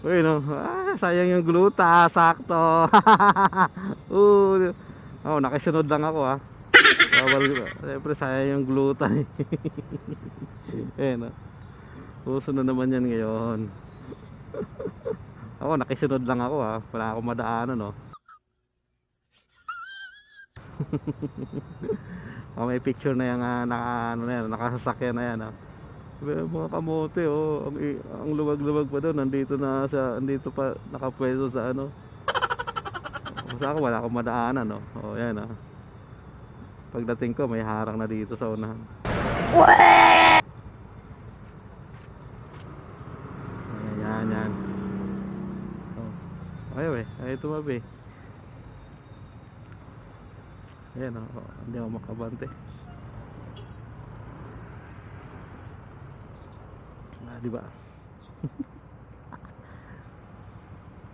Uy, no. Sayang yung gluta, sakto. Nakisunod lang ako Bawal, siyempre sayang yung gluta eh. No. Susunod naman yan ngayon. Nakisunod lang ako Wala akong madaanan no. May picture na yan nakasasakyan na yan mga kamote ang luwag-luwag pa doon, nandito pa nakapwesto sa basta ako wala akong madaanan yan pagdating ko may harang na dito sa unahan. Yan ayaw ayaw tumabi. Ayan hindi ako makabante. Diba?